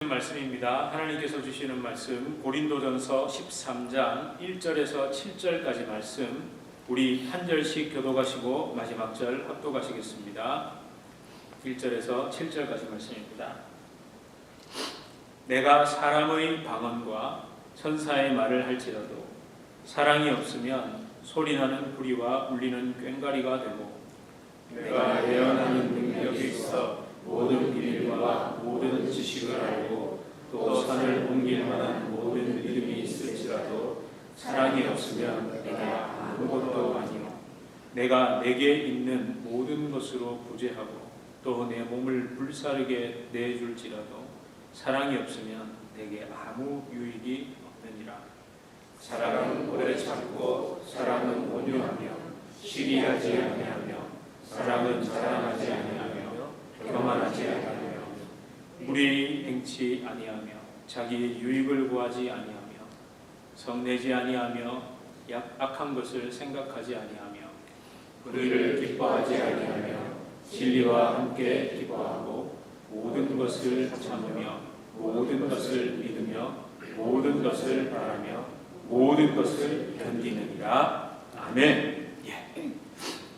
말씀입니다. 하나님께서 주시는 말씀 고린도전서 13장 1절에서 7절까지 말씀 우리 한 절씩 교독하시고 마지막 절 합독하시겠습니다. 1절에서 7절까지 말씀입니다. 내가 사람의 방언과 천사의 말을 할지라도 사랑이 없으면 소리나는 구리와 울리는 꽹과리가 되고 내가 예언하는 능력이 있어 모든 비밀과 모든 지식을 알고 또 산을 옮길 만한 모든 믿음이 있을지라도 사랑이 없으면 내가 아무것도 아니요 내가 내게 있는 모든 것으로 부재하고 또 내 몸을 불사르게 내줄지라도 사랑이 없으면 내게 아무 유익이 없느니라. 사랑은 오래 참고 사랑은 온유하며 시기하지 아니하며 사랑은 자랑하지 아니하며 교만하지 아니하며 무리 행치 아니하며 자기의 유익을 구하지 아니하며 성내지 아니하며 악한 것을 생각하지 아니하며 불의를 기뻐하지 아니하며 진리와 함께 기뻐하고 모든 것을 참으며 모든 것을 믿으며 모든 것을 바라며 모든 것을 견디느니라. 아멘.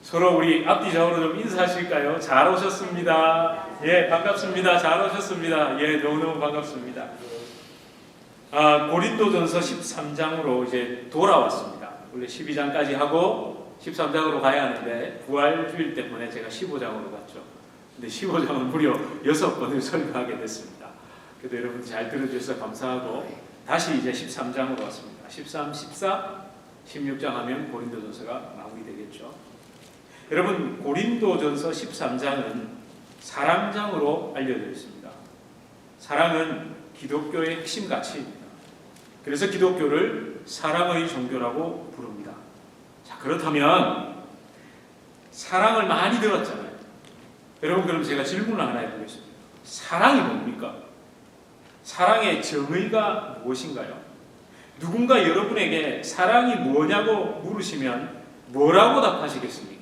서로 우리 앞뒤 좌우로 좀 인사하실까요? 잘 오셨습니다. 예, 반갑습니다. 잘 오셨습니다. 예, 너무너무 반갑습니다. 고린도전서 13장으로 이제 돌아왔습니다. 원래 12장까지 하고 13장으로 가야 하는데 부활주일 때문에 제가 15장으로 갔죠. 근데 15장은 무려 6번을 설교하게 됐습니다. 그래도 여러분 잘 들어주셔서 감사하고 다시 이제 13장으로 왔습니다. 13, 14, 16장 하면 고린도전서가 마무리되겠죠. 여러분 고린도전서 13장은 사랑장으로 알려져 있습니다. 사랑은 기독교의 핵심 가치입니다. 그래서 기독교를 사랑의 종교라고 부릅니다. 자, 그렇다면 사랑을 많이 들었잖아요. 여러분 그럼 제가 질문을 하나 해보겠습니다. 사랑이 뭡니까? 사랑의 정의가 무엇인가요? 누군가 여러분에게 사랑이 뭐냐고 물으시면 뭐라고 답하시겠습니까?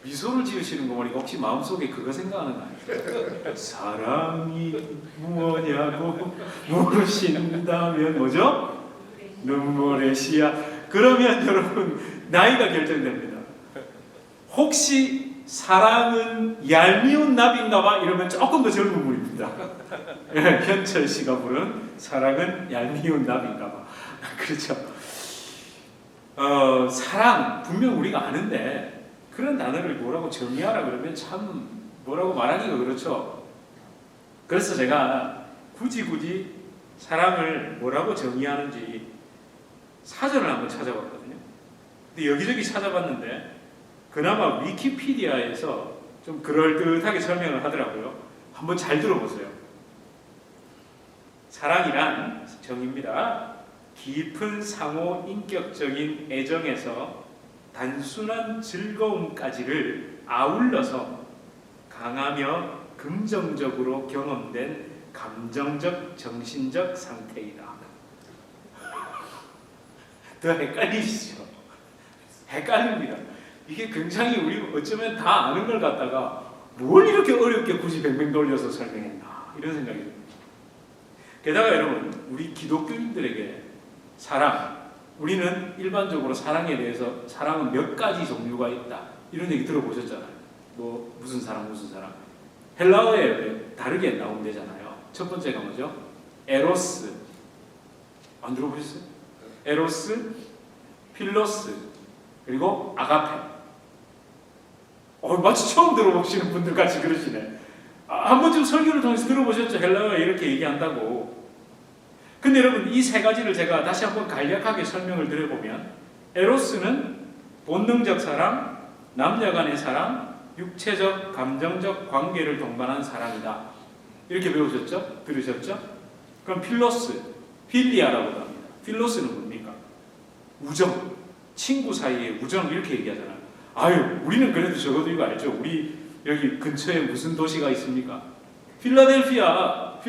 미소를 지으시는 거 보니까 혹시 마음속에 그거 생각하는 거 아니에요? 사랑이 뭐냐고 물으신다면 뭐죠? 눈물의 씨야. 그러면 여러분 나이가 결정됩니다. 혹시 사랑은 얄미운 나비인가 봐 이러면 조금 더 젊은 분입니다. 현철 씨가 부른 사랑은 얄미운 나비인가 봐. 그렇죠. 사랑 분명 우리가 아는데 그런 단어를 뭐라고 정의하라 그러면 참 뭐라고 말하기가 그렇죠. 그래서 제가 굳이 사랑을 뭐라고 정의하는지 사전을 한번 찾아봤거든요. 근데 여기저기 찾아봤는데 그나마 위키피디아에서 좀 그럴듯하게 설명을 하더라고요. 한번 잘 들어보세요. 사랑이란 정의입니다. 깊은 상호 인격적인 애정에서 단순한 즐거움까지를 아울러서 강하며 긍정적으로 경험된 감정적, 정신적 상태이다. 더 헷갈리시죠? 헷갈립니다. 이게 굉장히 우리 어쩌면 다 아는 걸 갖다가 뭘 이렇게 어렵게 굳이 뱅뱅 돌려서 설명했나 이런 생각이 듭니다. 게다가 여러분 우리 기독교인들에게 사랑, 우리는 일반적으로 사랑에 대해서 사랑은 몇 가지 종류가 있다 이런 얘기 들어보셨잖아요. 뭐 무슨 사랑 헬라어에 다르게 나온대잖아요. 첫 번째가 뭐죠? 에로스. 안 들어보셨어요? 에로스, 필로스, 그리고 아가페. 마치 처음 들어보시는 분들 같이 그러시네. 한 번쯤 설교를 통해서 들어보셨죠? 헬라어에 이렇게 얘기한다고. 근데 여러분 이 세 가지를 제가 다시 한번 간략하게 설명을 드려보면 에로스는 본능적 사랑, 남녀 간의 사랑, 육체적, 감정적 관계를 동반한 사랑이다. 이렇게 배우셨죠? 들으셨죠? 그럼 필로스, 필리아라고 합니다. 필로스는 뭡니까? 우정, 친구 사이의 우정 이렇게 얘기하잖아요. 아유, 우리는 그래도 적어도 이거 알죠? 우리 여기 근처에 무슨 도시가 있습니까? 필라델피아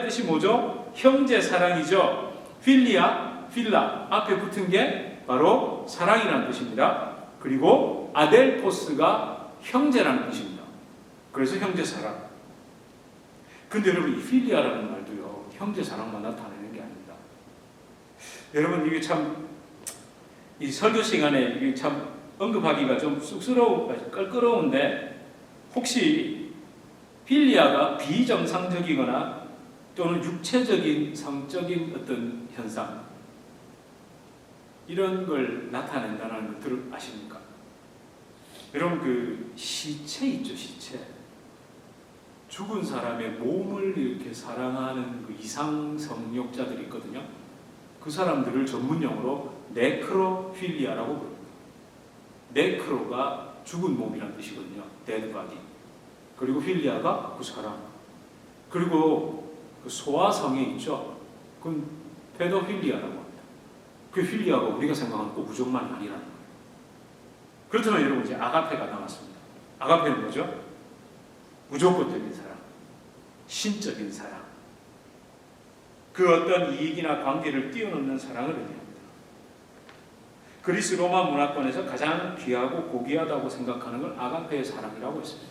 뜻이 뭐죠? 형제 사랑이죠. 필리아, 필라 앞에 붙은 게 바로 사랑이라는 뜻입니다. 그리고 아델포스가 형제라는 뜻입니다. 그래서 형제 사랑. 근데 여러분, 이 필리아라는 말도요, 형제 사랑만 나타내는 게 아닙니다. 여러분, 이게 참, 이 설교 시간에 이게 참 언급하기가 좀 껄끄러운데, 혹시 필리아가 비정상적이거나 또는 육체적인 성적인 어떤 현상, 이런 걸 나타낸다는 것들을 아십니까? 여러분, 그 시체 있죠, 시체. 죽은 사람의 몸을 이렇게 사랑하는 그 이상 성욕자들이 있거든요. 그 사람들을 전문용어로 네크로필리아라고 부릅니다. 네크로가 죽은 몸이라는 뜻이거든요. dead body. 그리고 필리아가 그 사랑. 그리고 그 소아성애 있죠. 그건 페도필리아라고 합니다. 그 필리아가 우리가 생각하는 꼭 우정만 아니라는 거예요. 그렇다면 여러분, 이제 아가페가 나왔습니다. 아가페는 뭐죠? 무조건적인 사랑, 신적인 사랑, 그 어떤 이익이나 관계를 뛰어넘는 사랑을 의미합니다. 그리스 로마 문화권에서 가장 귀하고 고귀하다고 생각하는 걸 아가페의 사랑이라고 했습니다.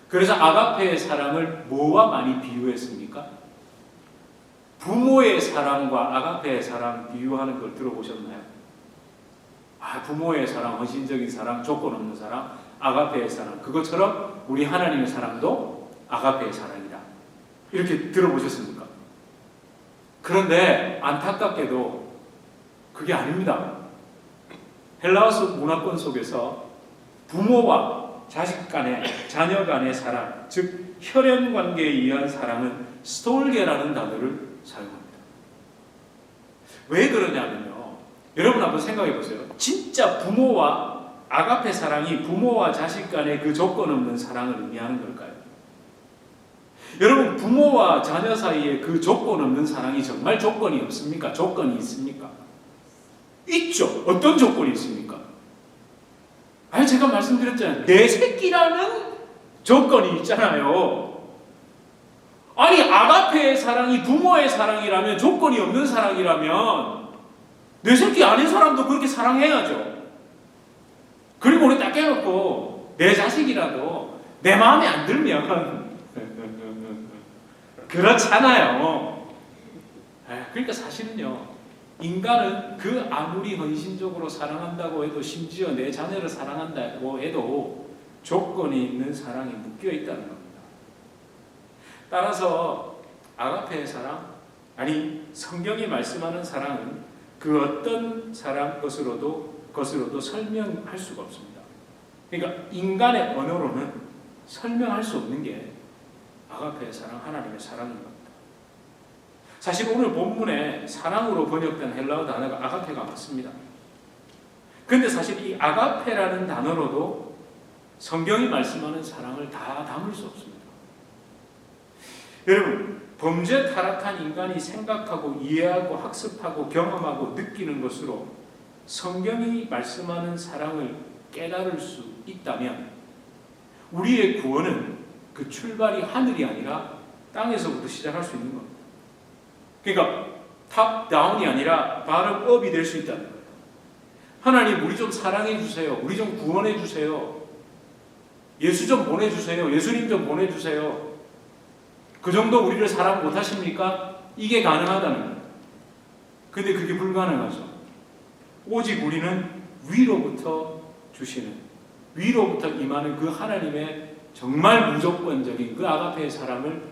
그래서 아가페의 사랑을 뭐와 많이 비유했습니까? 부모의 사랑과 아가페의 사랑 비유하는 걸 들어보셨나요? 부모의 사랑, 헌신적인 사랑, 조건 없는 사랑, 아가페의 사랑, 그것처럼 우리 하나님의 사랑도 아가페의 사랑이다. 이렇게 들어보셨습니까? 그런데 안타깝게도 그게 아닙니다. 헬라어 문화권 속에서 부모와 자식 간의, 자녀 간의 사랑, 즉 혈연 관계에 의한 사랑은 스톨게라는 단어를 사용합니다. 왜 그러냐면요, 여러분 한번 생각해 보세요. 진짜 부모와 아가페 사랑이 부모와 자식 간의 그 조건 없는 사랑을 의미하는 걸까요? 여러분, 부모와 자녀 사이에 그 조건 없는 사랑이 정말 조건이 없습니까? 조건이 있습니까? 있죠. 어떤 조건이 있습니까? 제가 말씀드렸잖아요. 내 새끼라는 조건이 있잖아요. 아가페의 사랑이 부모의 사랑이라면, 조건이 없는 사랑이라면 내 새끼 아닌 사람도 그렇게 사랑해야죠. 그리고 우리 딱 깨놓고 내 자식이라도 내 마음에 안 들면 그렇잖아요. 그러니까 사실은요, 인간은 그 아무리 헌신적으로 사랑한다고 해도, 심지어 내 자녀를 사랑한다고 해도 조건이 있는 사랑이 묶여 있다는 겁니다. 따라서 아가페의 사랑, 성경이 말씀하는 사랑은 그 어떤 사랑 것으로도 설명할 수가 없습니다. 그러니까 인간의 언어로는 설명할 수 없는 게 아가페의 사랑, 하나님의 사랑인 겁니다. 사실 오늘 본문에 사랑으로 번역된 헬라어 단어가 아가페가 맞습니다. 그런데 사실 이 아가페라는 단어로도 성경이 말씀하는 사랑을 다 담을 수 없습니다. 여러분, 범죄 타락한 인간이 생각하고 이해하고 학습하고 경험하고 느끼는 것으로 성경이 말씀하는 사랑을 깨달을 수 있다면, 우리의 구원은 그 출발이 하늘이 아니라 땅에서부터 시작할 수 있는 겁니다. 그러니까 탑 다운이 아니라 바람 업이 될 수 있다는 거예요. 하나님, 우리 좀 사랑해 주세요. 우리 좀 구원해 주세요. 예수 좀 보내주세요. 예수님 좀 보내주세요. 그 정도 우리를 사랑 못하십니까? 이게 가능하다는 거예요. 근데 그게 불가능하죠. 오직 우리는 위로부터 주시는, 위로부터 임하는 그 하나님의 정말 무조건적인 그 아가페의 사랑을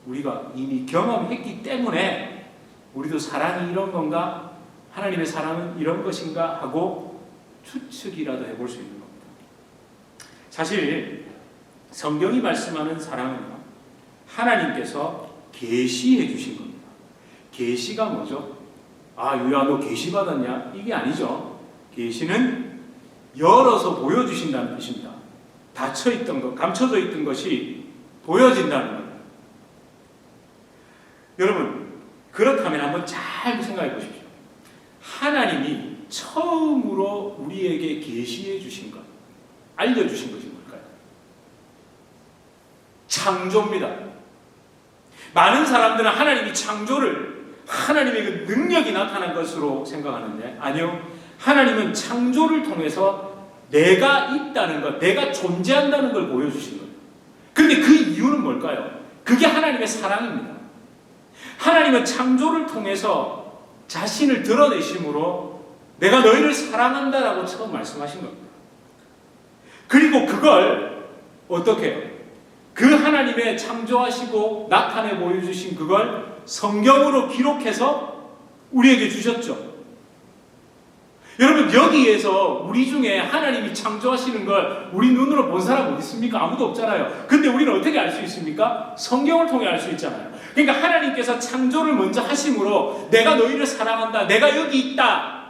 우리가 이미 경험했기 때문에, 우리도 사랑이 이런 건가? 하나님의 사랑은 이런 것인가? 하고 추측이라도 해볼 수 있는 겁니다. 사실 성경이 말씀하는 사랑은요, 하나님께서 계시해 주신 겁니다. 계시가 뭐죠? 유야 너 계시 받았냐? 이게 아니죠. 계시는 열어서 보여주신다는 뜻입니다. 닫혀있던 것, 감춰져 있던 것이 보여진다는 거예요. 여러분, 그렇다면 한번 잘 생각해 보십시오. 하나님이 처음으로 우리에게 계시해 주신 것, 알려주신 것이 뭘까요? 창조입니다. 많은 사람들은 하나님이 창조를, 하나님의 그 능력이 나타난 것으로 생각하는데, 아니요. 하나님은 창조를 통해서 내가 있다는 것, 내가 존재한다는 걸 보여주신 거예요. 그런데 그 이유는 뭘까요? 그게 하나님의 사랑입니다. 하나님은 창조를 통해서 자신을 드러내심으로 내가 너희를 사랑한다라고 처음 말씀하신 겁니다. 그리고 그걸 어떻게 해요? 그 하나님의 창조하시고 나타내 보여주신 그걸 성경으로 기록해서 우리에게 주셨죠. 여러분, 여기에서 우리 중에 하나님이 창조하시는 걸 우리 눈으로 본 사람 어디 있습니까? 아무도 없잖아요. 근데 우리는 어떻게 알 수 있습니까? 성경을 통해 알 수 있잖아요. 그러니까 하나님께서 창조를 먼저 하심으로 내가 너희를 사랑한다, 내가 여기 있다,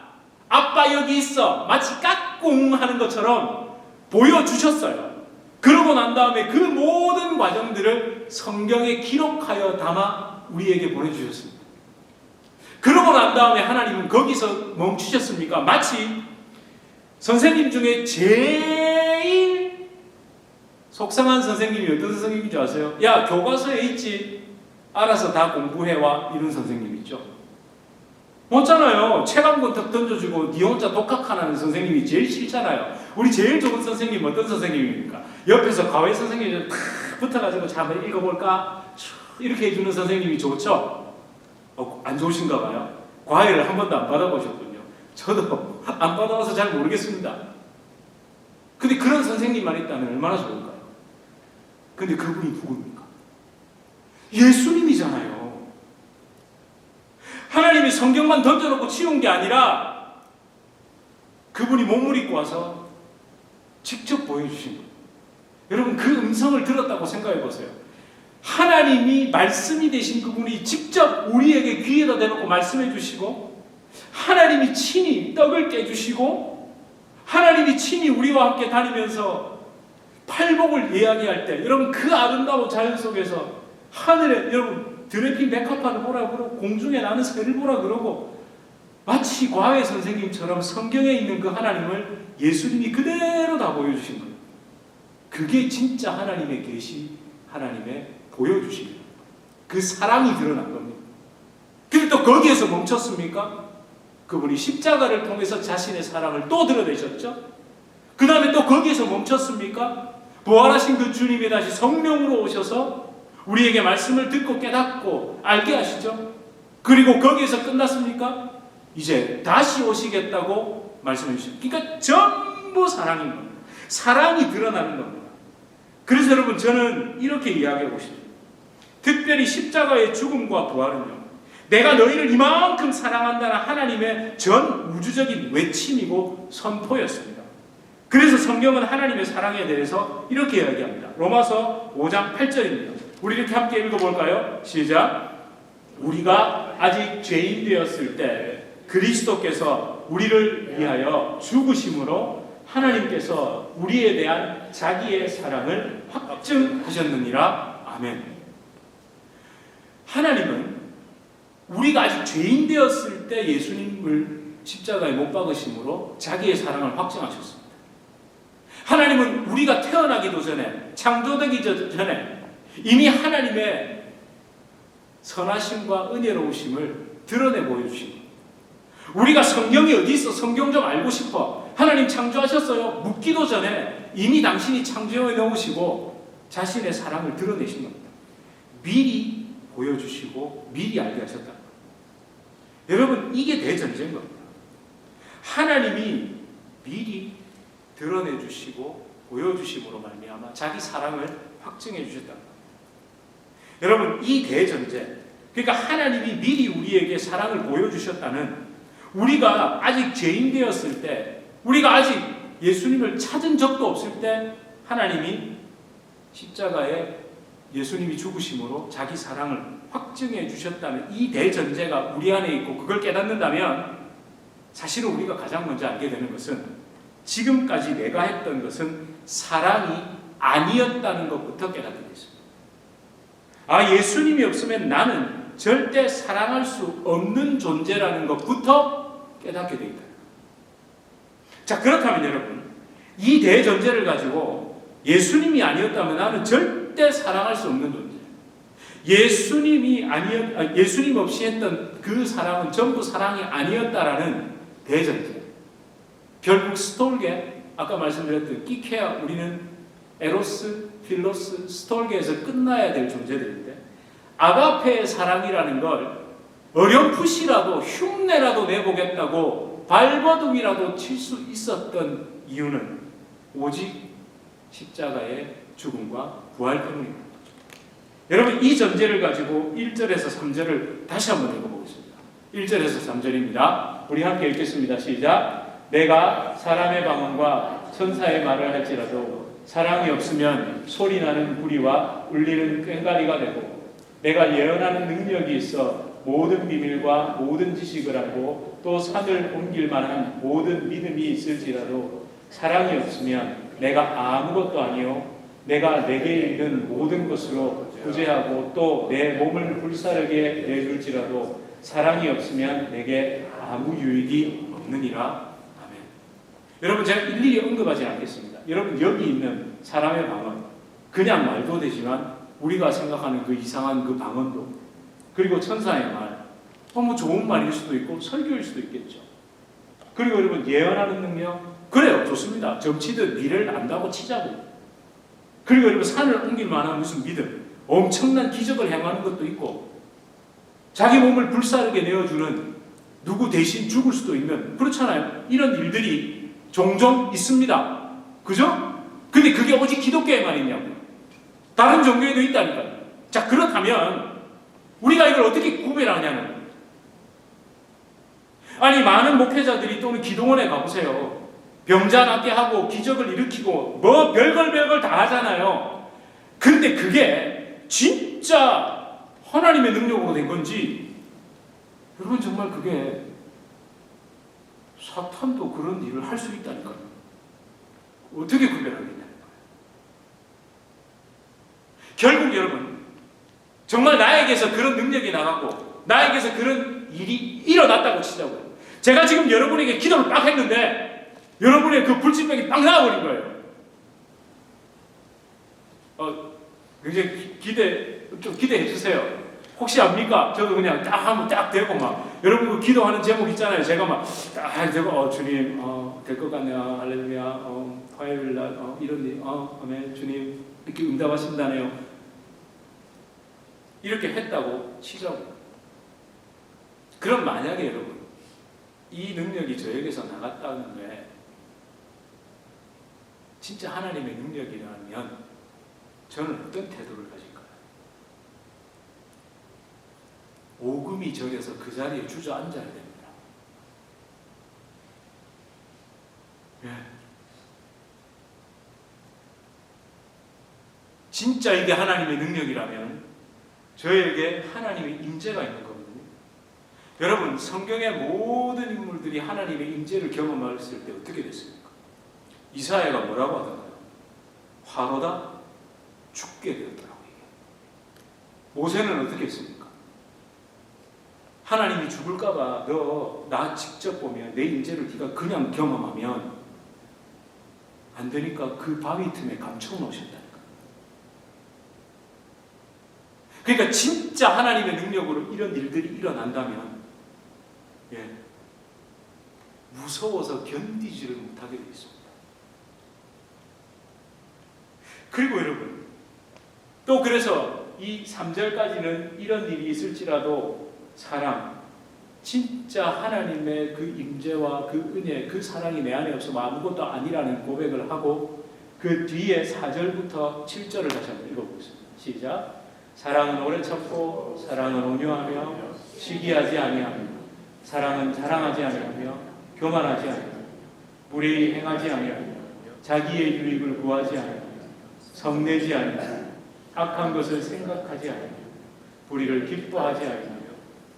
아빠 여기 있어, 마치 까꿍 하는 것처럼 보여주셨어요. 그러고 난 다음에 그 모든 과정들을 성경에 기록하여 담아 우리에게 보내주셨습니다. 그러고 난 다음에 하나님은 거기서 멈추셨습니까? 마치 선생님 중에 제일 속상한 선생님이 어떤 선생님인 줄 아세요? 야, 교과서에 있지, 알아서 다 공부해와, 이런 선생님 있죠. 못잖아요. 책 한 권 딱 던져주고 니 혼자 독학하는 선생님이 제일 싫잖아요. 우리 제일 좋은 선생님 어떤 선생님입니까? 옆에서 과외 선생님이 탁 붙어가지고 자, 한번 읽어볼까? 이렇게 해주는 선생님이 좋죠. 안 좋으신가 봐요. 과외를 한 번도 안 받아보셨군요. 저도 안 받아봐서 잘 모르겠습니다. 근데 그런 선생님만 있다면 얼마나 좋을까요? 근데 그분이 누굽니까? 예수님이잖아요. 하나님이 성경만 던져놓고 치운 게 아니라 그분이 몸을 입고 와서 직접 보여주신 거예요. 여러분, 그 음성을 들었다고 생각해 보세요. 하나님이 말씀이 되신 그분이 직접 우리에게 귀에다 대놓고 말씀해 주시고, 하나님이 친히 떡을 깨주시고, 하나님이 친히 우리와 함께 다니면서 팔복을 이야기할 때, 여러분, 그 아름다운 자연 속에서 하늘에, 여러분, 드레핀 백합화를 보라 그러고 공중에 나는 새를 보라 그러고, 마치 과외 선생님처럼 성경에 있는 그 하나님을 예수님이 그대로 다 보여주신 거예요. 그게 진짜 하나님의 계시, 하나님의 보여주십니다. 그 사랑이 드러난 겁니다. 근데 또 거기에서 멈췄습니까? 그분이 십자가를 통해서 자신의 사랑을 또 드러내셨죠. 그 다음에 또 거기에서 멈췄습니까? 부활하신 그 주님이 다시 성령으로 오셔서 우리에게 말씀을 듣고 깨닫고 알게 하시죠. 그리고 거기에서 끝났습니까? 이제 다시 오시겠다고 말씀해 주시죠. 그러니까 전부 사랑인 겁니다. 사랑이 드러나는 겁니다. 그래서 여러분, 저는 이렇게 이야기하고 싶습니다. 특별히 십자가의 죽음과 부활은요, 내가 너희를 이만큼 사랑한다는 하나님의 전 우주적인 외침이고 선포였습니다. 그래서 성경은 하나님의 사랑에 대해서 이렇게 이야기합니다. 로마서 5장 8절입니다. 우리 이렇게 함께 읽어볼까요? 시작. 우리가 아직 죄인 되었을 때 그리스도께서 우리를 위하여 죽으심으로 하나님께서 우리에 대한 자기의 사랑을 확증하셨느니라. 아멘. 하나님은 우리가 아직 죄인 되었을 때 예수님을 십자가에 못 박으심으로 자기의 사랑을 확증하셨습니다. 하나님은 우리가 태어나기도 전에, 창조되기 전에 이미 하나님의 선하심과 은혜로우심을 드러내 보여주신 겁니다. 우리가 성경이 어디 있어? 성경 좀 알고 싶어. 하나님 창조하셨어요? 묻기도 전에 이미 당신이 창조해 놓으시고 자신의 사랑을 드러내신 겁니다. 미리 보여주시고 미리 알게 하셨다. 여러분, 이게 대전제인 겁니다. 하나님이 미리 드러내 주시고 보여주심으로 말미암아 자기 사랑을 확증해 주셨다. 여러분, 이 대전제, 그러니까 하나님이 미리 우리에게 사랑을 보여주셨다는, 우리가 아직 죄인 되었을 때, 우리가 아직 예수님을 찾은 적도 없을 때 하나님이 십자가에 예수님이 죽으심으로 자기 사랑을 확증해 주셨다는 이 대전제가 우리 안에 있고 그걸 깨닫는다면, 사실은 우리가 가장 먼저 알게 되는 것은 지금까지 내가 했던 것은 사랑이 아니었다는 것부터 깨닫게 됐습니다. 아, 예수님이 없으면 나는 절대 사랑할 수 없는 존재라는 것부터 깨닫게 되어 있다. 자, 그렇다면 여러분, 이 대전제를 가지고 예수님이 아니었다면 나는 절대 사랑할 수 없는 존재, 예수님 없이 했던 그 사랑은 전부 사랑이 아니었다라는 대전제. 결국 스톨게, 아까 말씀드렸던 끼케아, 우리는 에로스, 필로스, 스톨게에서 끝나야 될 존재들인데, 아가페의 사랑이라는 걸 어렴풋이라도 흉내라도 내보겠다고 발버둥이라도 칠 수 있었던 이유는 오직 십자가의 죽음과 부활 때문입니다. 여러분, 이 전제를 가지고 1절에서 3절을 다시 한번 읽어보겠습니다. 1절에서 3절입니다. 우리 함께 읽겠습니다. 시작. 내가 사람의 방언과 천사의 말을 할지라도 사랑이 없으면 소리나는 구리와 울리는 꽹과리가 되고, 내가 예언하는 능력이 있어 모든 비밀과 모든 지식을 알고 또 산을 옮길 만한 모든 믿음이 있을지라도 사랑이 없으면 내가 아무것도 아니요 내가 내게 있는 모든 것으로 구제하고 또 내 몸을 불사르게 내줄지라도 사랑이 없으면 내게 아무 유익이 없느니라. 아멘. 여러분, 제가 일일이 언급하지 않겠습니다. 여러분, 여기 있는 사람의 방언, 그냥 말도 되지만 우리가 생각하는 그 이상한 그 방언도, 그리고 천사의 말, 뭐 좋은 말일 수도 있고 설교일 수도 있겠죠. 그리고 여러분, 예언하는 능력, 그래요, 좋습니다. 점치듯 미래를 안다고 치자고. 그리고 여러분, 산을 옮길 만한 무슨 믿음, 엄청난 기적을 행하는 것도 있고, 자기 몸을 불사르게 내어주는, 누구 대신 죽을 수도 있는, 그렇잖아요. 이런 일들이 종종 있습니다. 그죠? 근데 그게 오직 기독교에만 있냐고요. 다른 종교에도 있다니까요. 자, 그렇다면 우리가 이걸 어떻게 구별하냐는 거예요. 아니, 많은 목회자들이 또는 기도원에 가보세요. 병자 낫게 하고 기적을 일으키고 뭐 별걸 다 하잖아요. 근데 그게 진짜 하나님의 능력으로 된 건지, 여러분, 정말 그게 사탄도 그런 일을 할 수 있다니까요. 어떻게 구별하겠냐는 거예요. 결국 여러분, 정말 나에게서 그런 능력이 나가고 나에게서 그런 일이 일어났다고 치자고요. 제가 지금 여러분에게 기도를 딱 했는데 여러분의 그 불치병이 딱 나와버린 거예요. 굉장히 기대해 주세요. 혹시 압니까? 저도 그냥 딱 하면 딱 되고 막, 여러분 그 기도하는 제목 있잖아요. 제가 막 딱 되고, 주님, 될 것 같네요. 할렐루야. 화요일 날, 이런 일, 아멘. 주님, 이렇게 응답하신다네요. 이렇게 했다고 치자고. 그럼 만약에 여러분, 이 능력이 저에게서 나갔다는데 진짜 하나님의 능력이라면 저는 어떤 태도를 가질까요? 오금이 저려서 그 자리에 주저앉아야 됩니다. 네. 진짜 이게 하나님의 능력이라면 저에게 하나님의 임재가 있는 거거든요. 여러분, 성경의 모든 인물들이 하나님의 임재를 경험했을 때 어떻게 됐습니까? 이사야가 뭐라고 하던가요? 화로다 죽게 되었더라고요. 모세는 어떻게 했습니까? 하나님이 죽을까봐 너 나 직접 보면 내 임재를 네가 그냥 경험하면 안 되니까 그 바위 틈에 감춰 놓으신다니까. 그러니까 진짜 하나님의 능력으로 이런 일들이 일어난다면, 무서워서 견디지를 못하게 되어 있습니다. 그리고 여러분, 또 그래서 이 3절까지는 이런 일이 있을지라도 사랑, 진짜 하나님의 그 임재와 그 은혜, 그 사랑이 내 안에 없으면 아무것도 아니라는 고백을 하고, 그 뒤에 4절부터 7절을 다시 한번 읽어보겠습니다. 시작. 사랑은 오래 참고 사랑은 온유하며 시기하지 아니하며 사랑은 자랑하지 아니하며 교만하지 아니하며 불의히 행하지 아니하며 자기의 유익을 구하지 아니하며 성내지 아니하며 악한 것을 생각하지 아니하며 불의를 기뻐하지 아니하며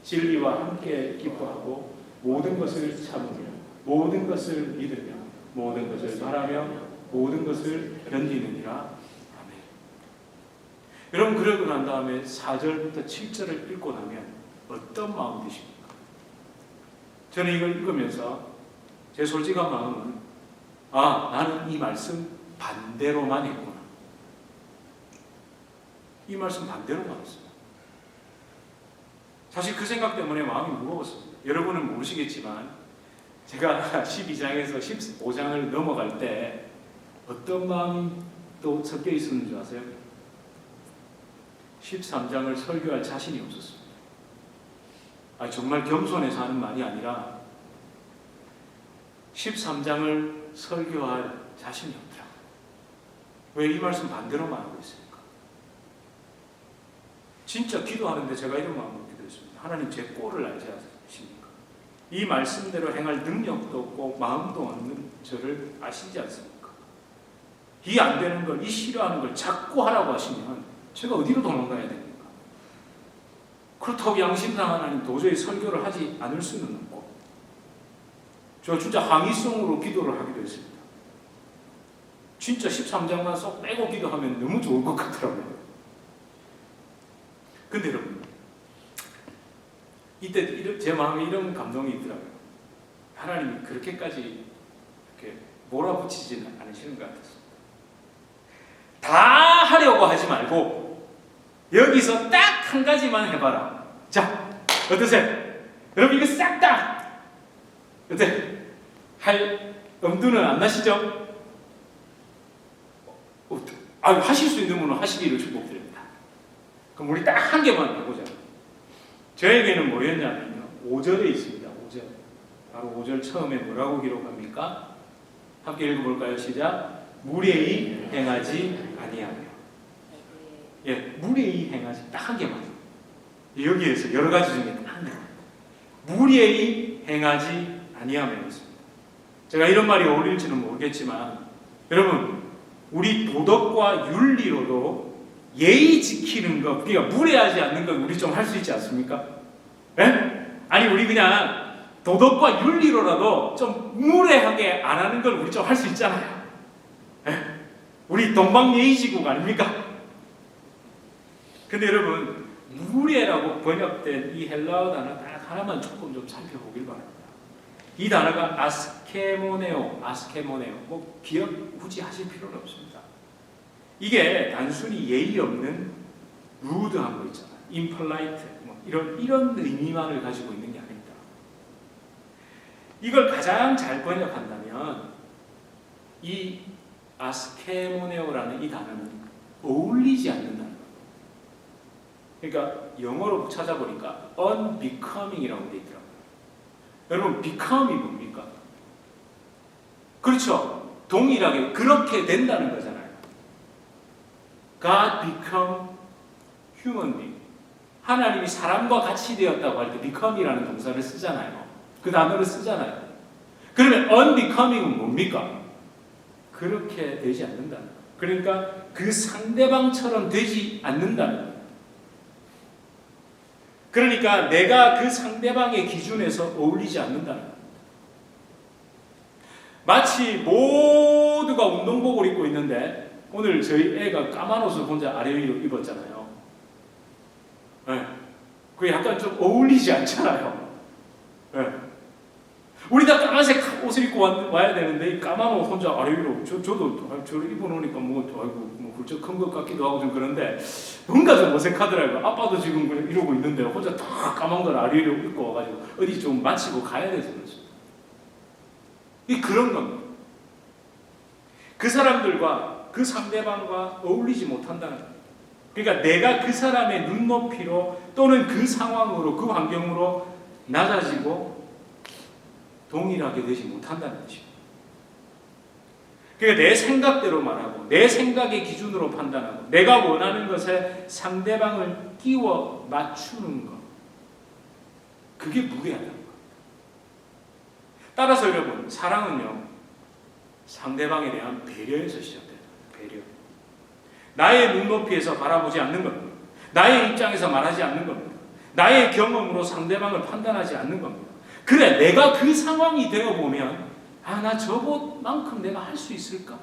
진리와 함께 기뻐하고 모든 것을 참으며 모든 것을 믿으며 모든 것을 바라며 모든 것을 견디느니라. 아멘. 여러분, 그러고 난 다음에 4절부터 7절을 읽고 나면 어떤 마음 드십니까? 저는 이걸 읽으면서 제 솔직한 마음은, 나는 이 말씀 반대로만 했구나. 이 말씀 반대로만 했어요. 사실 그 생각 때문에 마음이 무거웠습니다. 여러분은 모르시겠지만 제가 12장에서 15장을 넘어갈 때 어떤 마음이 또 섞여 있었는 줄 아세요? 13장을 설교할 자신이 없었습니다. 정말 겸손해서 하는 말이 아니라 13장을 설교할 자신이 없더라고요. 왜 이 말씀 반대로만 하고 있습니까? 진짜 기도하는데 제가 이런 마음으로 기도했습니다. 하나님, 제 꼴을 알지 않으십니까? 이 말씀대로 행할 능력도 없고 마음도 없는 저를 아시지 않습니까? 이 안 되는 걸, 이 싫어하는 걸 자꾸 하라고 하시면 제가 어디로 도망가야 됩니까? 그렇다고 양심상 하나님 도저히 설교를 하지 않을 수는 없고, 저 진짜 항의성으로 기도를 하기도 했습니다. 진짜 13장만 쏙 빼고 기도하면 너무 좋을 것 같더라고요. 근데 여러분, 이때 제 마음에 이런 감동이 있더라고요. 하나님이 그렇게까지 이렇게 몰아붙이지는 않으시는 것 같았습니다. 다 하려고 하지 말고 여기서 딱 한 가지만 해봐라. 자, 어떠세요? 여러분, 이거 싹 다 어때? 할 엄두는 안 나시죠? 하실 수 있는 분은 하시기를 축복드립니다. 그럼 우리 딱 한 개만 해보자. 저에게는 뭐였냐면요, 5절에 있습니다. 5절. 바로 5절 처음에 뭐라고 기록합니까? 함께 읽어볼까요? 시작. 무례히 행하지 아니하며. 예, 무례히 행하지, 딱 한 개만. 여기에서 여러 가지 중에 딱 한 개만. 무례히 행하지 아니하며였습니다. 제가 이런 말이 어울릴지는 모르겠지만, 여러분, 우리 도덕과 윤리로도 예의 지키는 것, 그러니까 무례하지 않는 것 우리 좀 할 수 있지 않습니까? 예? 아니, 우리 그냥 도덕과 윤리로라도 좀 무례하게 안 하는 걸 우리 좀 할 수 있잖아요. 예? 우리 동방예의지국 아닙니까? 근데 여러분, 무례라고 번역된 이 헬라어 단어 딱 하나만 조금 좀 살펴보길 바랍니다. 이 단어가 아스케모네오, 뭐 기억 굳이 하실 필요는 없습니다. 이게 단순히 예의 없는 루드한 거 있잖아요. impolite, 뭐 이런 의미만을 가지고 있는 게 아닙니다. 이걸 가장 잘 번역한다면 이 아스케모네오라는 이 단어는 어울리지 않는 단어. 그러니까 영어로 찾아보니까 unbecoming이라고 되어 있더라고요. 여러분, become이 뭡니까? 그렇죠. 동일하게 그렇게 된다는 거잖아요. God become human being. 하나님이 사람과 같이 되었다고 할 때 become이라는 동사를 쓰잖아요. 그 단어를 쓰잖아요. 그러면 unbecoming은 뭡니까? 그렇게 되지 않는다는 거. 그러니까 그 상대방처럼 되지 않는다는 거. 그러니까 내가 그 상대방의 기준에서 어울리지 않는다는 거. 마치 모두가 운동복을 입고 있는데 오늘 저희 애가 까만 옷을 혼자 아래 위로 입었잖아요. 네. 그게 약간 좀 어울리지 않잖아요. 네. 우리 다 까만색 옷을 입고 와야 되는데 까만 옷 혼자 아래 위로 저도 저를 입어놓으니까 뭐 훌쩍 큰 것 같기도 하고 좀 그런데 뭔가 좀 어색하더라고요. 아빠도 지금 이러고 있는데 혼자 다 까만 걸 아래 위로 입고 와가지고 어디 좀 마치고 가야 돼서 그렇죠. 이 그런 겁니다. 그 사람들과 그 상대방과 어울리지 못한다는 겁니다. 그러니까 내가 그 사람의 눈높이로 또는 그 상황으로 그 환경으로 낮아지고 동일하게 되지 못한다는 것입니다. 그러니까 내 생각대로 말하고 내 생각의 기준으로 판단하고 내가 원하는 것에 상대방을 끼워 맞추는 것, 그게 무례하다는 거예요. 따라서 여러분, 사랑은요, 상대방에 대한 배려에서 시작됩니다. 배려. 나의 눈높이에서 바라보지 않는 겁니다. 나의 입장에서 말하지 않는 겁니다. 나의 경험으로 상대방을 판단하지 않는 겁니다. 그래, 내가 그 상황이 되어보면 나 저것만큼 내가 할 수 있을까?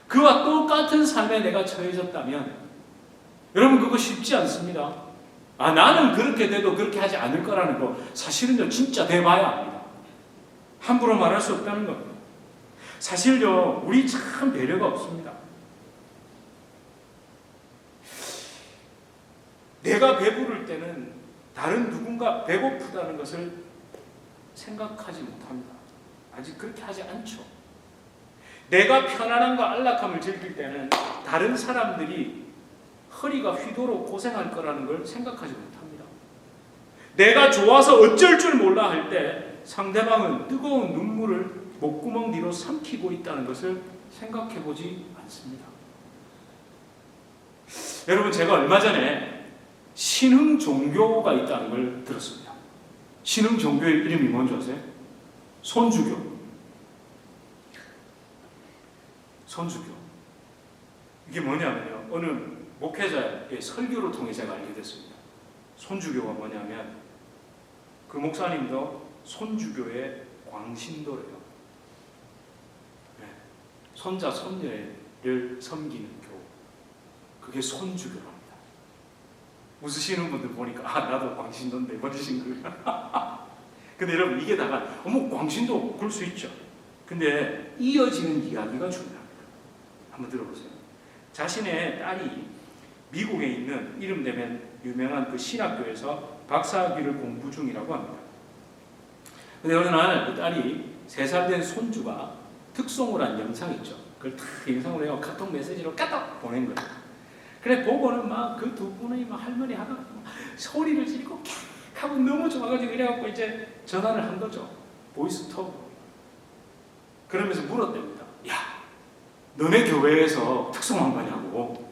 그와 똑같은 삶에 내가 처해졌다면 여러분, 그거 쉽지 않습니다. 나는 그렇게 돼도 그렇게 하지 않을 거라는 거 사실은요, 진짜 돼봐야 합니다. 함부로 말할 수 없다는 겁니다. 사실요, 우리 참 배려가 없습니다. 내가 배부를 때는 다른 누군가 배고프다는 것을 생각하지 못합니다. 아직 그렇게 하지 않죠. 내가 편안함과 안락함을 즐길 때는 다른 사람들이 허리가 휘도록 고생할 거라는 걸 생각하지 못합니다. 내가 좋아서 어쩔 줄 몰라 할 때 상대방은 뜨거운 눈물을 목구멍 뒤로 삼키고 있다는 것을 생각해 보지 않습니다. 여러분, 제가 얼마 전에 신흥 종교가 있다는 걸 들었습니다. 신흥 종교의 이름이 뭔지 아세요? 손주교. 손주교. 이게 뭐냐면요, 어느 목회자의 설교를 통해 제가 알게 됐습니다. 손주교가 뭐냐면 그 목사님도 손주교의 광신도래요. 네. 손자 손녀를 섬기는 교, 그게 손주교랍니다. 웃으시는 분들 보니까 나도 광신도인데 버리신 거예요. 근데 여러분, 이게 다가 어머 광신도 그럴 수 있죠. 근데 이어지는 이야기가 중요합니다. 한번 들어보세요. 자신의 딸이 미국에 있는 이름되면 유명한 그 신학교에서 박사학위를 공부 중이라고 합니다. 근데 어느 날 그 딸이 3살 된 손주가 특송을 한 영상이 있죠. 그걸 탁 영상으로 해서 카톡 메시지로 까딱 보낸 거예요. 그래 보고는 막 그 두 분이 막 할머니 하다가 소리를 지르고 캬 하고 너무 좋아가지고 이래갖고 이제 전화를 한 거죠. 보이스톡으로. 그러면서 물었답니다. 야, 너네 교회에서 특송한 거냐고.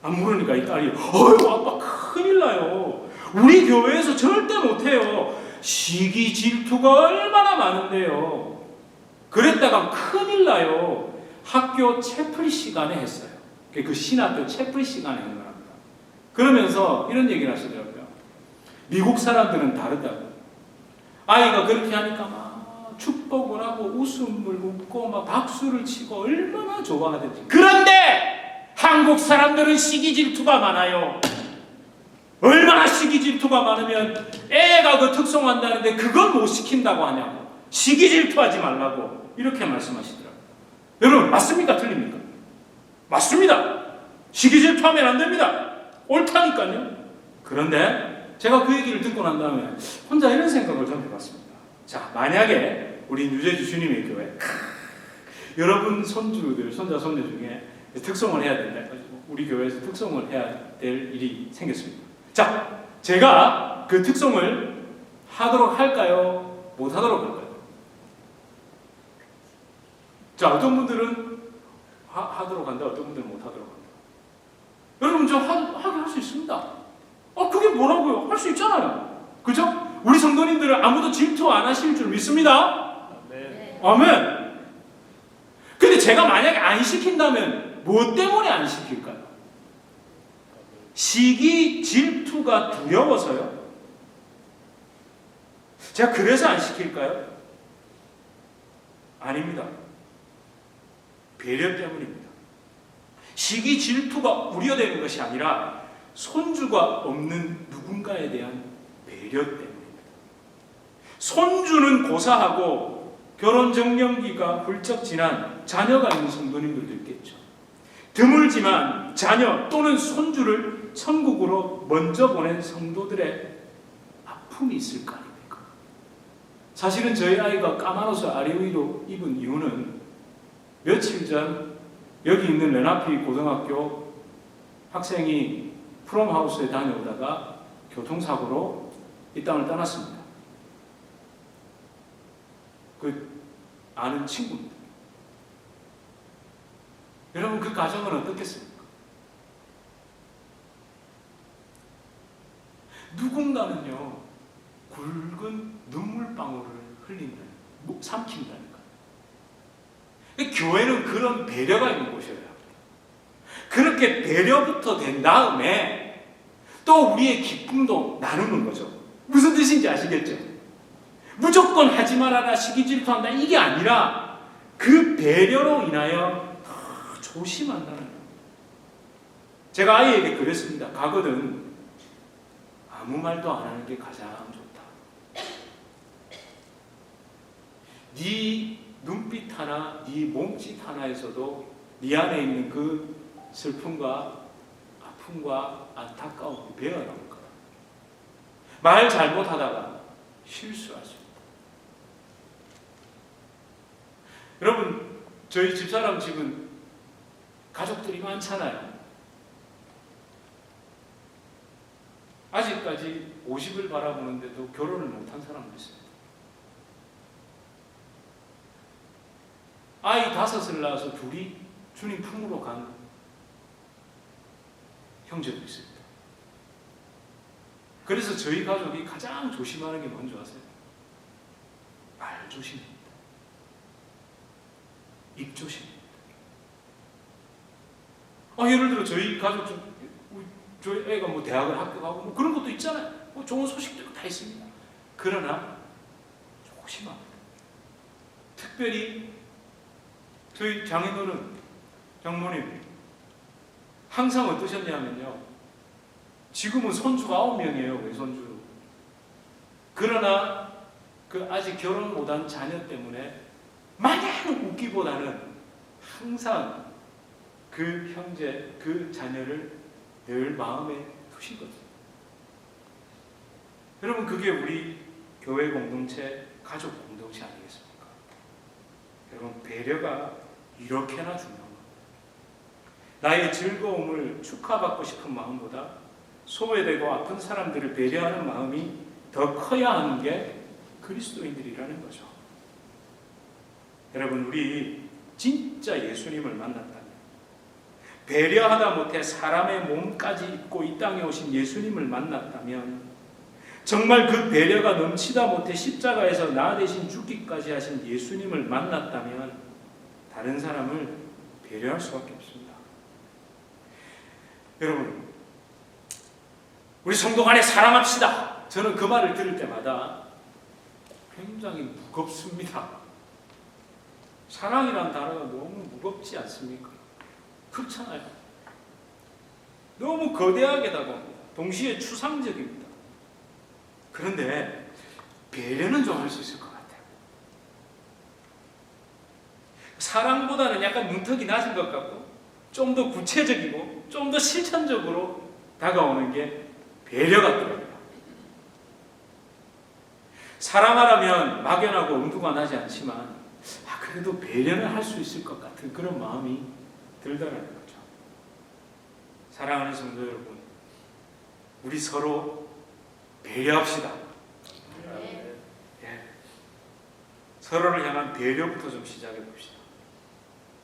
안 물으니까 이 딸이 어휴 아빠 큰일 나요. 우리 교회에서 절대 못해요. 시기 질투가 얼마나 많은데요. 그랬다가 큰일 나요. 학교 채플 시간에 했어요. 그 신학교 채플 시간에 한 거랍니다. 그러면서 이런 얘기를 하시더라고요. 미국 사람들은 다르다고. 아이가 그렇게 하니까 막 축복을 하고 웃음을 웃고 막 박수를 치고 얼마나 좋아하든지. 그런데 한국 사람들은 시기 질투가 많아요. 얼마나 시기 질투가 많으면 애가 그 특송한다는데 그걸 못 시킨다고 하냐고. 시기 질투하지 말라고 이렇게 말씀하시더라고요. 여러분, 맞습니까? 틀립니까? 맞습니다. 시기 질투하면 안 됩니다. 옳다니까요. 그런데 제가 그 얘기를 듣고 난 다음에 혼자 이런 생각을 좀 해봤습니다. 자, 만약에 우리 유재주 주님의 교회 여러분 손주들, 손자, 손녀 중에 특송을 해야 된다. 우리 교회에서 특송을 해야 될 일이 생겼습니다. 자, 제가 그 특송을 하도록 할까요? 못 하도록 할까요? 자, 어떤 분들은 하도록 한다, 어떤 분들은 못 하도록 한다. 여러분, 저 하게 할 수 있습니다. 그게 뭐라고요? 할 수 있잖아요. 그죠? 우리 성도님들은 아무도 질투 안 하실 줄 믿습니다. 네. 아멘. 근데 제가 만약에 안 시킨다면 뭐 때문에 안 시킬까요? 시기 질투가 두려워서요? 제가 그래서 안 시킬까요? 아닙니다. 배려 때문입니다. 시기 질투가 우려되는 것이 아니라 손주가 없는 누군가에 대한 배려 때문입니다. 손주는 고사하고 결혼 정년기가 훌쩍 지난 자녀가 있는 성도님들도 있겠죠. 드물지만 자녀 또는 손주를 천국으로 먼저 보낸 성도들의 아픔이 있을 거 아닙니까? 사실은 저희 아이가 까만 옷을 아래 위로 입은 이유는 며칠 전 여기 있는 레나피 고등학교 학생이 프롬하우스에 다녀오다가 교통사고로 이 땅을 떠났습니다. 그 아는 친구입니다. 여러분, 그 가정은 어떻겠습니까? 누군가는요, 굵은 눈물방울을 삼킨다니까. 교회는 그런 배려가 있는 곳이어야 합니다. 그렇게 배려부터 된 다음에 또 우리의 기쁨도 나누는 거죠. 무슨 뜻인지 아시겠죠? 무조건 하지 말아라, 시기 질투한다, 이게 아니라 그 배려로 인하여 더 조심한다는 거예요. 제가 아이에게 그랬습니다. 가거든 아무 말도 안 하는 게 가장 좋다. 네 눈빛 하나, 네 몸짓 하나에서도 네 안에 있는 그 슬픔과 아픔과 안타까움을 배워나올 거야. 말 잘못하다가 실수할 수 있다. 여러분, 저희 집사람 집은 가족들이 많잖아요. 아직까지 50을 바라보는데도 결혼을 못한 사람도 있습니다. 아이 5을 낳아서 둘이 주님 품으로 간 형제도 있습니다. 그래서 저희 가족이 가장 조심하는 게 뭔지 아세요? 말 조심입니다. 입 조심입니다. 예를 들어 저희 가족 중 저희 애가 뭐 대학을 합격하고 뭐 그런 것도 있잖아요. 뭐 좋은 소식도 다 있습니다. 그러나 조심합니다. 특별히 저희 장인어른, 장모님 항상 어떠셨냐면요. 지금은 손주가 9명이에요. 외손주. 그러나 그 아직 결혼 못한 자녀 때문에 마냥 웃기보다는 항상 그 형제, 그 자녀를 늘 마음에 두시거든요. 여러분, 그게 우리 교회 공동체, 가족 공동체 아니겠습니까? 여러분, 배려가 이렇게나 중요한 겁니다. 나의 즐거움을 축하받고 싶은 마음보다 소외되고 아픈 사람들을 배려하는 마음이 더 커야 하는 게 그리스도인들이라는 거죠. 여러분, 우리 진짜 예수님을 만났다면, 배려하다 못해 사람의 몸까지 입고 이 땅에 오신 예수님을 만났다면, 정말 그 배려가 넘치다 못해 십자가에서 나 대신 죽기까지 하신 예수님을 만났다면 다른 사람을 배려할 수밖에 없습니다. 여러분, 우리 성도 간에 사랑합시다. 저는 그 말을 들을 때마다 굉장히 무겁습니다. 사랑이란 단어가 너무 무겁지 않습니까? 그렇잖아요. 너무 거대하게 다가옵니다. 동시에 추상적입니다. 그런데 배려는 좀 할 수 있을 것 같아요. 사랑보다는 약간 문턱이 낮은 것 같고 좀 더 구체적이고 좀 더 실천적으로 다가오는 게 배려 같더라고요. 사랑하라면 막연하고 엄두가 나지 않지만 그래도 배려는 할 수 있을 것 같은 그런 마음이 들더라는 거죠. 사랑하는 성도 여러분, 우리 서로 배려합시다. 서로를 향한 배려부터 좀 시작해 봅시다.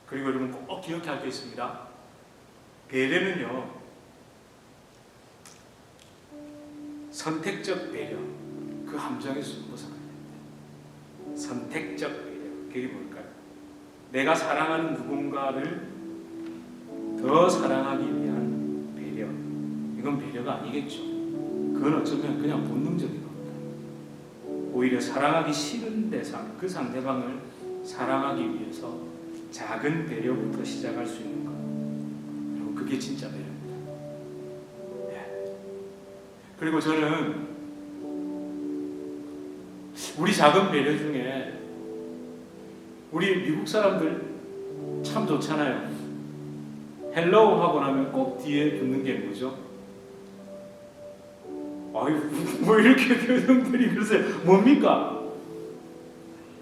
그리고 여러분 꼭 기억해야 할 게 있습니다. 배려는요, 선택적 배려, 그 함정에서 벗어나야 됩니다. 선택적 배려, 그게 뭘까요? 내가 사랑하는 누군가를 더 사랑하기 위한 배려. 이건 배려가 아니겠죠. 그건 어쩌면 그냥 본능적인 겁니다. 오히려 사랑하기 싫은 대상, 그 상대방을 사랑하기 위해서 작은 배려부터 시작할 수 있는 것. 여러분, 그게 진짜 배려입니다. 그리고 저는 우리 작은 배려 중에 우리 미국 사람들 참 좋잖아요. 헬로우 하고 나면 꼭 뒤에 붙는 게 뭐죠? 아유, 뭐 이렇게 교정들이 그러세요? 뭡니까?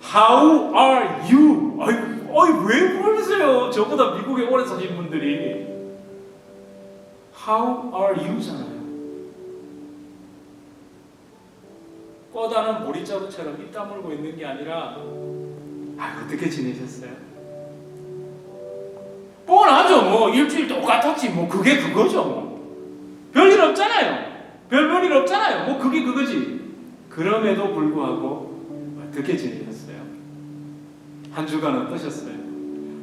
How are you? 아유, 왜 그러세요? 저보다 미국에 오래 사신 분들이 How are you잖아요. 꿔다는 보리자루처럼 입 다물고 있는 게 아니라 어떻게 지내셨어요? 뻔하죠. 뭐 일주일 똑같았지. 뭐 그게 그거죠. 뭐 별일 없잖아요. 별일 없잖아요. 뭐 그게 그거지. 그럼에도 불구하고 어떻게 지내셨어요? 한 주간 어떠셨어요?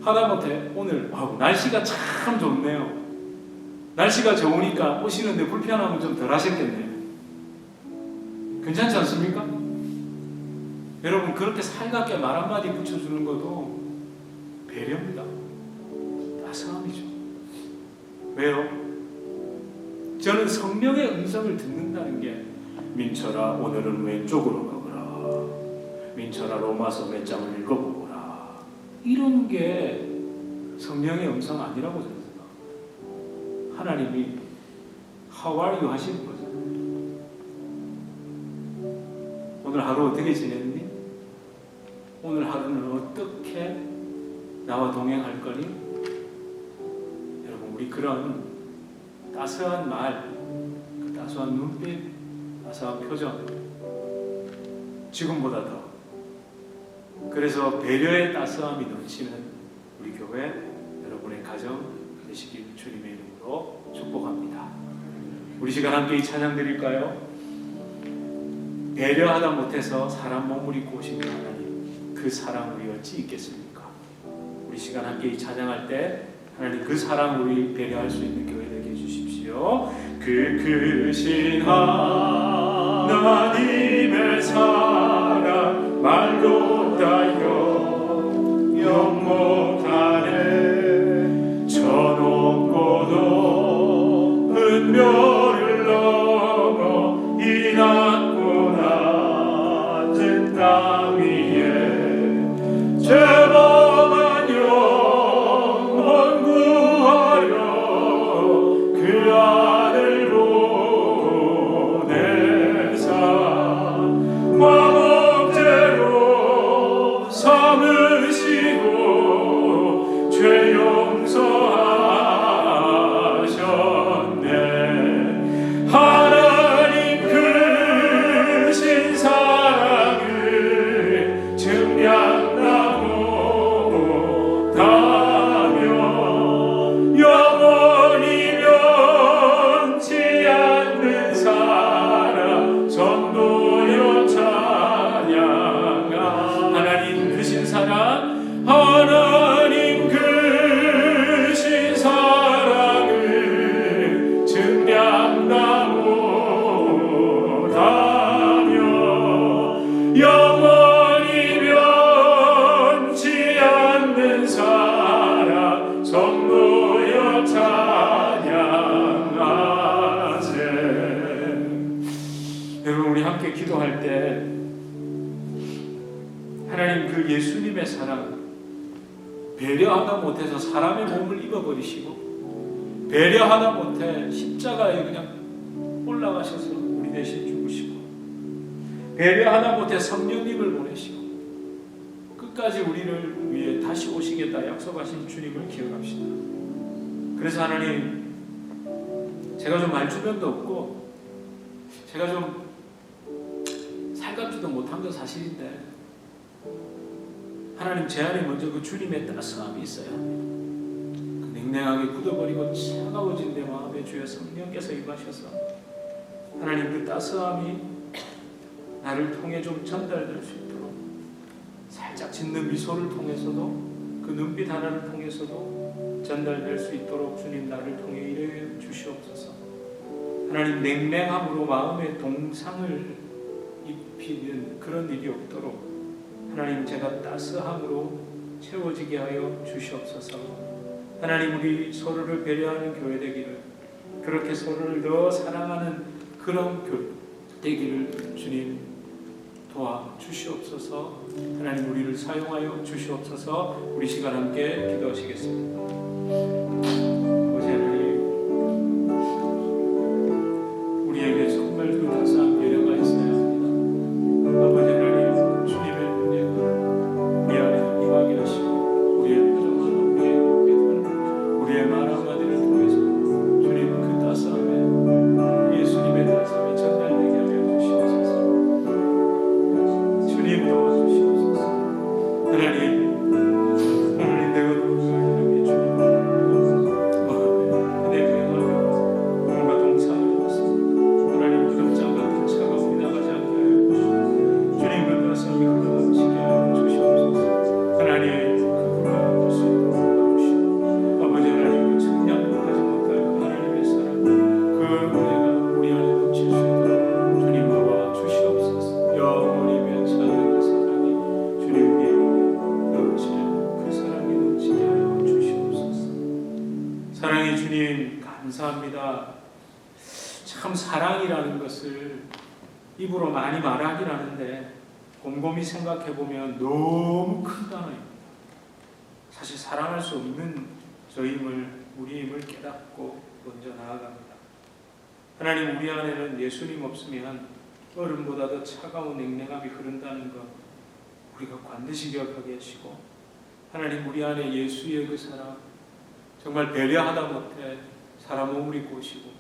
하다못해 오늘 날씨가 참 좋네요. 날씨가 좋으니까 오시는데 불편함은 좀 덜 하셨겠네요. 괜찮지 않습니까? 여러분, 그렇게 살갑게 말 한마디 붙여주는 것도 배려입니다. 따스함이죠. 왜요? 저는 성령의 음성을 듣는다는 게 민철아, 오늘은 왼쪽으로 가거라. 민철아, 로마서 몇 장을 읽어보거라. 이런 게 성령의 음성 아니라고 저는 생각합니다. 하나님이 How are you 하시는 거죠. 오늘 하루 어떻게 지냈니? 오늘 하루는 어떻게 나와 동행할 거니? 여러분, 우리 그런 따스한 말, 그 따스한 눈빛, 따스한 표정, 지금보다 더. 그래서 배려의 따스함이 넘치는 우리 교회, 여러분의 가정 되시길 주님의 이름으로 축복합니다. 우리 시간 함께 이 찬양 드릴까요? 배려하다 못해서 사람 몸을 입고 오신 하나님, 그 사랑 우리 어찌 있겠습니까? 우리 시간 함께 이 찬양할 때 하나님 그 사랑 우리 배려할 수 있는 교회 되게 해주십시오. 그 크신 하나님의 사랑 말로 다 영영 못하네. 저 높고 높은 별을 넘어 이 낮고 낮은 땅 위에 죄범한 영혼 구하려 그 아들 보내사 마법제로 삼으시고 죄 용서하셨네. 하나님 크신 사랑을 증량다 못하며 영원히 변치 않는 사랑 전도여 찬양아. 하나님 크신 사랑, 하나님 크신 사랑을 증량다 못하며 영원히 변치 않는 사랑 성도여 찬양하세. 여러분, 우리 함께 기도할 때 하나님 그 예수님의 사랑, 배려하다 못해서 사람의 몸을 입어버리시고 배려하다 못해 십자가에 그냥 올라가셔서 우리 대신 죽으시고 배려하다 못해 성령님을 보내시고 끝까지 우리를 위해 다시 오시겠다 약속하신 주님을 기억합시다. 그래서 하나님, 제가 좀 말주변도 없고 제가 좀 살갑지도 못한 건 사실인데 하나님, 제 안에 먼저 그 주님의 따스함이 있어야 그 냉랭하게 굳어버리고 차가워진 내 마음에 주여 성령께서 임하셔서 하나님 그 따스함이 나를 통해 좀 전달될 수 있도록 살짝 짓는 미소를 통해서도 그 눈빛 하나를 통해서도 전달될 수 있도록 주님 나를 통해 일해 주시옵소서. 하나님, 냉랭함으로 마음의 동상을 입히는 그런 일이 없도록 하나님, 제가 따스함으로 채워지게 하여 주시옵소서. 하나님, 우리 서로를 배려하는 교회 되기를, 그렇게 서로를 더 사랑하는 그런 교회 되기를 주님 도와주시옵소서. 하나님, 우리를 사용하여 주시옵소서. 우리 시간 함께 기도하시겠습니다. 아버지 하나님, 우리에게 정말 그 따스한 배려가 있어야 합니다. 아버지 하나님, 우리의 말 한마디를 통해서 주님 그 따스함에 예수님의 따스함이 전달되게 하여 주시옵소서. 주님 도와주시옵소서. 하나님, 내가 이렇게 주님 내게 뭔가 동상을 입었습니다. 하나님, 기름장 같은 차가움이 나가지 않게 하여 주시옵소서. 주님 그 따스함이 흘러넘치게 하여 주시옵소서. 하나님, 사랑의 주님, 감사합니다. 참 사랑이라는 것을 입으로 많이 말하긴 하는데 곰곰이 생각해보면 너무 큰 단어입니다. 사실 사랑할 수 없는 저임을, 우리임을 깨닫고 먼저 나아갑니다. 하나님, 우리 안에는 예수님 없으면 얼음보다 더 차가운 냉랭함이 흐른다는 것 우리가 반드시 기억하게 하시고, 하나님, 우리 안에 예수의 그 사랑, 정말 배려하다 못해 사람 몸을 입고 오시고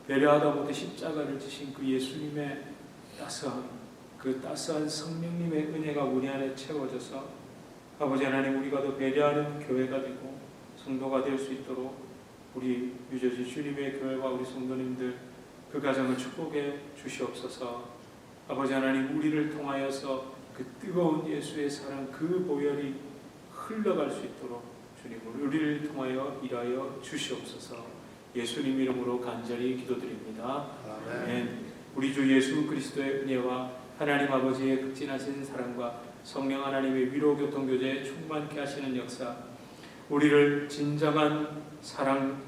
배려하다 못해 십자가를 지신 그 예수님의 따스한 성령님의 은혜가 우리 안에 채워져서 아버지 하나님, 우리가 더 배려하는 교회가 되고 성도가 될 수 있도록 우리 유저지 주님의 교회와 우리 성도님들 그 가정을 축복해 주시옵소서. 아버지 하나님, 우리를 통하여서 그 뜨거운 예수의 사랑, 그 보혈이 흘러갈 수 있도록 주님 우리를 통하여 일하여 주시옵소서. 예수님 이름으로 간절히 기도드립니다. 아멘. 우리 주 예수 그리스도의 은혜와 하나님 아버지의 극진하신 사랑과 성령 하나님의 위로 교통 교제에 충만케 하시는 역사, 우리를 진정한 사랑,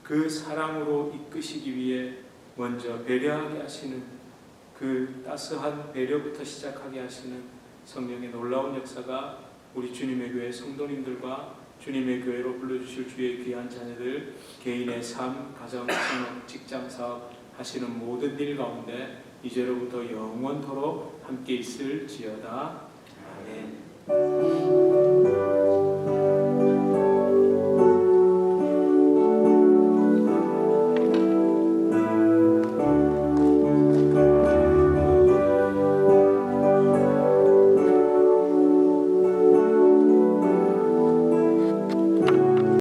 그 사랑으로 이끄시기 위해 먼저 배려하게 하시는 그 따스한 배려부터 시작하게 하시는 성령의 놀라운 역사가 우리 주님의 교회 성도님들과 주님의 교회로 불러주실 주의 귀한 자녀들 개인의 삶, 가정, 생업, 직장, 사업 하시는 모든 일 가운데 이제로부터 영원토록 함께 있을지어다. 아멘.